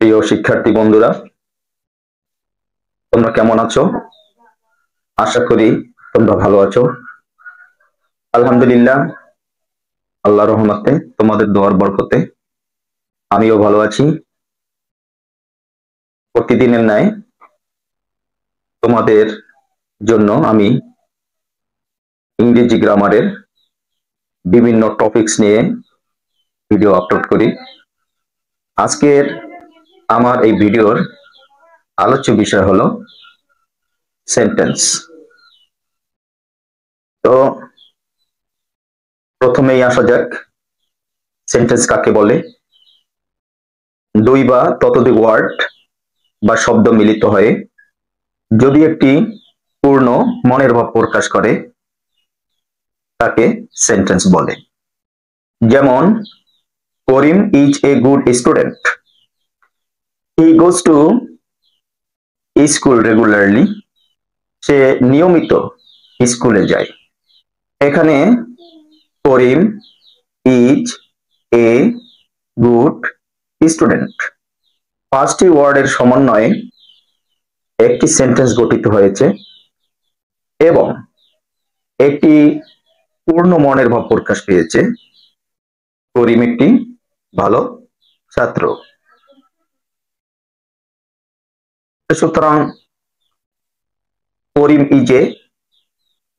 প্রিয় শিক্ষার্থী বন্ধুরা, তোমরা কেমন আছো? আশা করি তোমরা ভালো আছো। আলহামদুলিল্লাহ, আল্লাহর রহমতে, তোমাদের দোয়ার বরকতে আমিও ভালো আছি। প্রতিদিনের ন্যায় তোমাদের জন্য আমি ইংরেজি গ্রামারের বিভিন্ন টপিকস নিয়ে ভিডিও আপলোড করি। আজকের আমার এই ভিডিওর আলোচ্য বিষয় হলো সেন্টেন্স। তো প্রথমেই আসা যাক, সেন্টেন্স কাকে বলে। দুই বা ততোধিক ওয়ার্ড বা শব্দ মিলিত হয়ে যদি একটি পূর্ণ মনের ভাব প্রকাশ করে তাকে সেন্টেন্স বলে। যেমন, Karim is a good student, he goes to school regularly, সে নিয়মিত স্কুলে যায়। এখানে Karim is a good student পাঁচটি ওয়ার্ডের সমন্বয়ে একটি সেন্টেন্স গঠিত হয়েছে এবং একটি পূর্ণ মনের ভাব প্রকাশ পেয়েছে। করিম একটি ভালো ছাত্র। সুতরাং করিম ইজ এ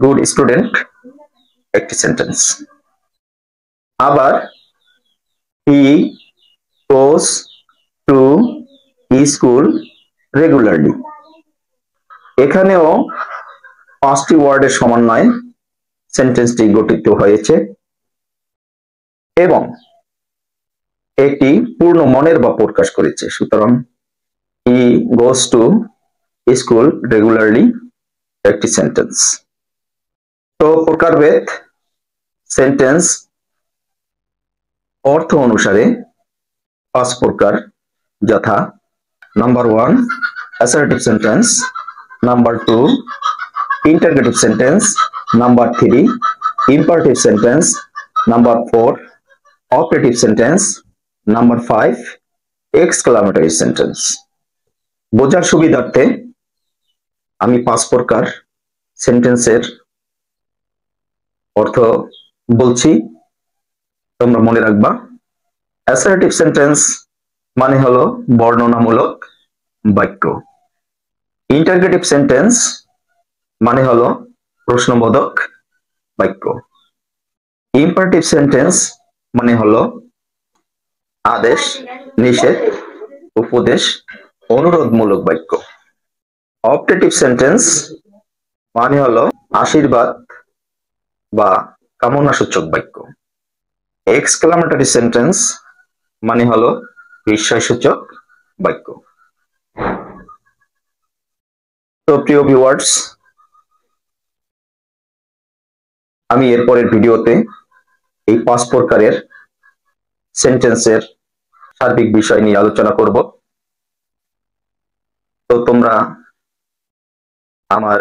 গুড স্টুডেন্ট একটি সেন্টেন্স। আবার হি গোজ টু স্কুল রেগুলারলি, এখানেও পাঁচটি ওয়ার্ডের সমন্বয়ে সেন্টেন্সটি গঠিত হয়েছে এবং একটি পূর্ণ মনের ভাব প্রকাশ করেছে। সুতরাং হি গোজ টু স্কুল রেগুলারলি একটি সেন্টেন্স। তো প্রকারভেদ সেন্টেন্স অর্থ অনুসারে পাঁচ প্রকার, যথা number 1 assertive sentence, number 2 interrogative sentence, number 3 imperative sentence, number 4 operative sentence, number 5 exclamatory sentence. বোঝার সুবিধার্থে আমি পাঁচ প্রকার সেন্টেন্সের অর্থ বলছি, তোমরা মনে রাখবা। অ্যাসার্টিভ সেন্টেন্স মানে হলো বর্ণনামূলক বাক্য। ইন্টারগেটিভ সেন্টেন্স মানে হলো প্রশ্নবোধক বাক্য। ইম্পারেটিভ সেন্টেন্স মানে হলো আদেশ, নিষেধ, উপদেশ, অনুরোধমূলক বাক্য। অপারেটিভ সেন্টেন্স মানে হলো আশীর্বাদ বা কামনাসূচক বাক্য। এক্সক্লামেটরি সেন্টেন্স মানে হলো বিস্ময়সূচক বাক্য। তো প্রিয় ভিউয়ার্স, আমি এরপরের ভিডিওতে এই পাঁচ প্রকারের সেন্টেন্সের সার্বিক বিষয় নিয়ে আলোচনা করব। তো তোমরা আমার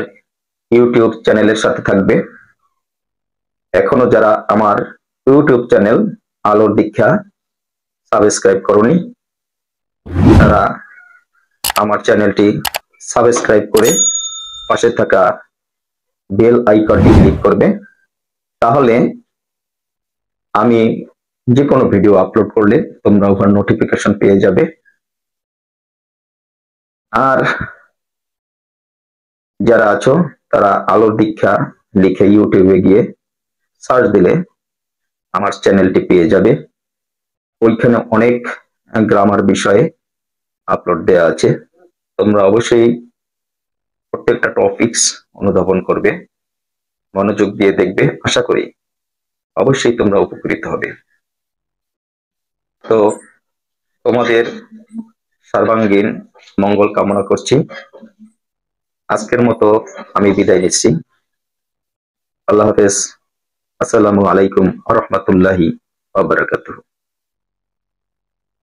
ইউটিউব চ্যানেলের সাথে থাকবে। এখনো যারা আমার ইউটিউব চ্যানেল আলোর দীক্ষা সাবস্ক্রাইব করনি, তারা আমার চ্যানেলটি সাবস্ক্রাইব করে পাশে থাকা বেল আইকনটি ক্লিক করবে। তাহলে আমি যে কোনো ভিডিও আপলোড করলে তোমরা ওখানে নোটিফিকেশন পেয়ে যাবে। আর যারা আছো তারা আলোর দীক্ষা লিখে ইউটিউবে গিয়ে সার্চ দিলে আমার চ্যানেলটি পেয়ে যাবে। ওইখানে অনেক গ্রামার বিষয়ে আপলোড দেওয়া আছে। তোমরা অবশ্যই প্রত্যেকটা টপিকস অনুধাবন করবে, মনোযোগ দিয়ে দেখবে। আশা করি অবশ্যই তোমরা উপকৃত হবে। তো তোমাদের সর্বাঙ্গীন মঙ্গল কামনা করছি। আজকের মতো আমি বিদায় নিচ্ছি। আল্লাহ হাফেজ। আসসালামু আলাইকুম ওয়া রাহমাতুল্লাহি ওয়া বারাকাতুহু।